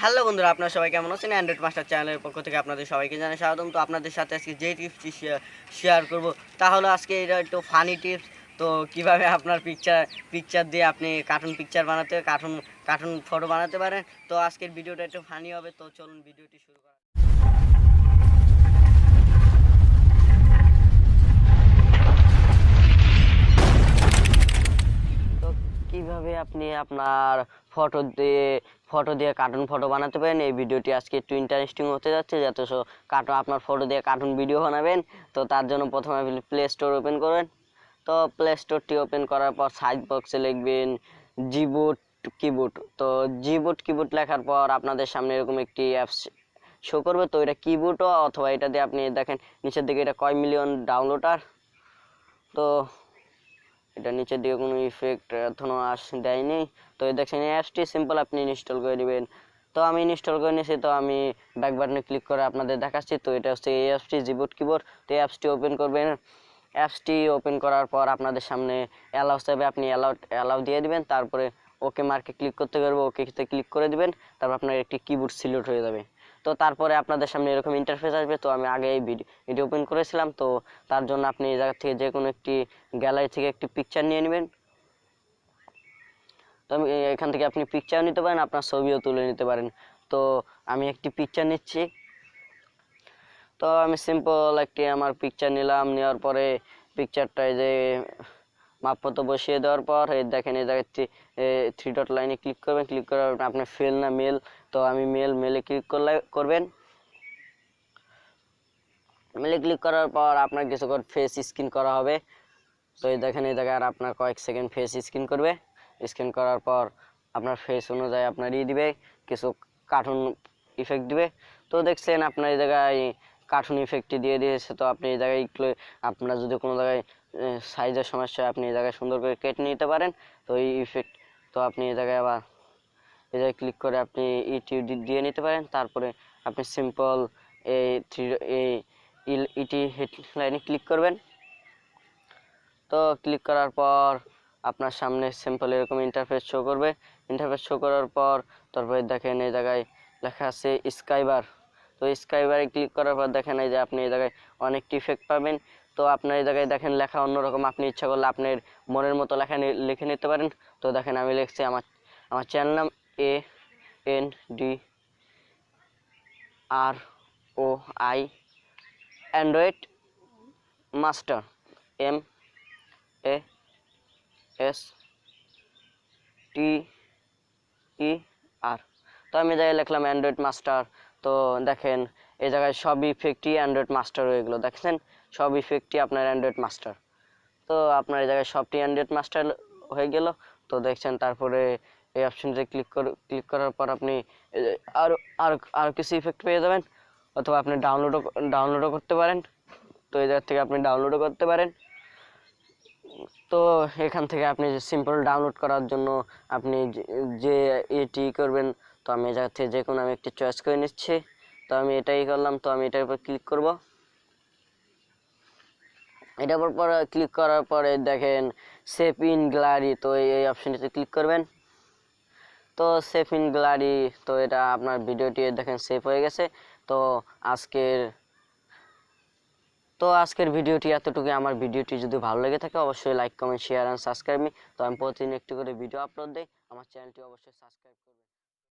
Hello বন্ধুরা, আপনারা সবাই কেমন আছেন? অ্যান্ড্রয়েড মাস্টার চ্যানেলের পক্ষ থেকে আপনাদের সবাইকে জানাই স্বাগতম। তো আপনাদের সাথে আজকে যে টিপসটি শেয়ার করব তা হলো আজকে এটা একটু ফানি টিপস। তো কিভাবে আপনার পিকচার দিয়ে আপনি কার্টুন পিকচার বানাতে কার্টুন ফটো বানাতে পারেন। তো আজকের ভিডিওটা একটু ফানি হবে। তো চলুন ভিডিওটি শুরু করা। তো কিভাবে আপনি আপনার ফটো দিয়ে কার্টুন ফটো বানাতে পারেন, এই ভিডিওটি আজকে একটু ইন্টারেস্টিং হতে যাচ্ছে। যাতে আপনার ফটো দিয়ে কার্টুন ভিডিও বানাবেন। তো তার জন্য প্রথমে আপনি প্লে স্টোর ওপেন করবেন। তো প্লে স্টোরটি ওপেন করার পর সার্চ বক্সে লিখবেন জিবোট কিবোর্ড। তো জিবোট কিবোর্ড লেখার পর আপনাদের সামনে এরকম একটি অ্যাপস শো করবে। তো এটা কিবোর্ডও, অথবা এটা দিয়ে আপনি দেখেন নিচের দিকে এটা কয় মিলিয়ন ডাউনলোডার। তো এটা নিচের দিকে কোনো ইফেক্ট এখনো দেয়নি। তো এই দেখছেন এই অ্যাপসটি সিম্পল আপনি ইনস্টল করে নেবেন। তো আমি ইনস্টল করে নিয়েছি। তো আমি ব্যাক বাটনে ক্লিক করে আপনাদের দেখাচ্ছি। তো এটা হচ্ছে এই অ্যাপসটি জিবোট কিবোর্ড। তো এই অ্যাপসটি ওপেন করবেন। অ্যাপসটি ওপেন করার পর আপনাদের সামনে অ্যালাউ চাইবে, আপনি অ্যালাউ দিয়ে দিবেন। তারপরে ওকে মার্কে ক্লিক করতে পারবো, ওকেতে ক্লিক করে দিবেন। তারপর আপনার একটি কিবোর্ড সিলেক্ট হয়ে যাবে। তো তারপরে আপনাদের সামনে এরকম ইন্টারফেস আসবে। তো আমি আগে এই ভিডিও ওপেন করেছিলাম। তো তার জন্য আপনি এই জায়গা থেকে যে কোনো একটি গ্যালারি থেকে একটি পিকচার নিয়ে নেবেন। তো আমি এখান থেকে আপনি পিকচার নিতে পারেন, আপনার ছবিও তুলে নিতে পারেন। তো আমি একটি পিকচার নিচ্ছি। তো আমি সিম্পল একটি আমার পিকচার নিলাম। নেওয়ার পরে পিকচারটায় যে মাপমতো বসিয়ে দেওয়ার পর এই দেখেন এই জায়গায় থ্রি ডট লাইনে ক্লিক করবেন। ক্লিক করার আপনার ফেল না মেল। তো আমি মেলে ক্লিক করবেন। মেলে ক্লিক করার পর আপনার কিছুক্ষণ ফেস স্ক্যান করা হবে। তো এই দেখেন এই জায়গায় আর আপনার কয়েক সেকেন্ড ফেস স্ক্যান করবে। স্ক্যান করার পর আপনার ফেস অনুযায়ী আপনার দিবে, কিছু কার্টুন ইফেক্ট দিবে। তো দেখছেন আপনার এই জায়গায় কার্টুন ইফেক্টটি দিয়ে দিয়েছে। তো আপনি এই জায়গায় আপনার যদি কোনো জায়গায় সাইজের সমস্যা হয়, আপনি এই জায়গায় সুন্দর করে কেটে নিতে পারেন। তো এই ইফেক্ট তো আপনি এই জায়গায় আবার এই জায়গায় ক্লিক করে আপনি ইটি দিয়ে নিতে পারেন। তারপরে আপনি সিম্পল ইটি হেডলাইনে ক্লিক করবেন। তো ক্লিক করার পর আপনার সামনে সিম্পল এরকম ইন্টারফেস শো করবে। ইন্টারফেস শো করার পর তারপরে দেখেন এই জায়গায় লেখা আছে স্কাইবার। তো স্কাইবারে ক্লিক করার পর দেখেন এই যে আপনি এই জায়গায় অনেকটি ইফেক্ট পাবেন। তো আপনার এই জায়গায় দেখেন লেখা অন্যরকম, আপনি ইচ্ছা করলে আপনার মনের মতো লেখা লিখে নিতে পারেন। তো দেখেন আমি লিখছি আমার চ্যানেল নাম ANDROI অ্যান্ড্রয়েড মাস্টার MASTER। তো আমি জায়গায় লিখলাম অ্যান্ড্রয়েড মাস্টার। তো দেখেন এই জায়গায় সব ইফেক্টই অ্যান্ড্রয়েড মাস্টার হয়ে গেলো। দেখছেন সব ইফেক্টই আপনার অ্যান্ড্রয়েড মাস্টার। তো আপনার এই জায়গায় সবটি অ্যান্ড্রয়েড মাস্টার হয়ে গেল। তো দেখছেন তারপরে এই অপশনটি ক্লিক করার পর আপনি আরো কিছু ইফেক্ট পেয়ে যাবেন, অথবা আপনি ডাউনলোডও করতে পারেন। তো এই জায়গা থেকে আপনি ডাউনলোডও করতে পারেন। তো এখান থেকে আপনি সিম্পল ডাউনলোড করার জন্য আপনি যে এটি করবেন। তো আমি এই জায়গা থেকে যে কোনো আমি একটি চয়েস করে নিচ্ছি। তো আমি এটাই করলাম। তো আমি এটার উপর ক্লিক করব। এটার উপর ক্লিক করার পরে দেখেন সেভ ইন গ্যালারি। তো এই অপশনটিতে ক্লিক করবেন। তো সেভ ইন গ্যালারি, তো এটা আপনার ভিডিওটি দেখেন সেভ হয়ে গেছে। তো আজকের ভিডিওটি এতটুকু। আমার ভিডিওটি যদি ভালো লেগে থাকে অবশ্যই like comment share and subscribe me. তো আমি প্রতিদিন একটু করে ভিডিও আপলোড দেই, আমার চ্যানেলটি অবশ্যই সাবস্ক্রাইব করবেন।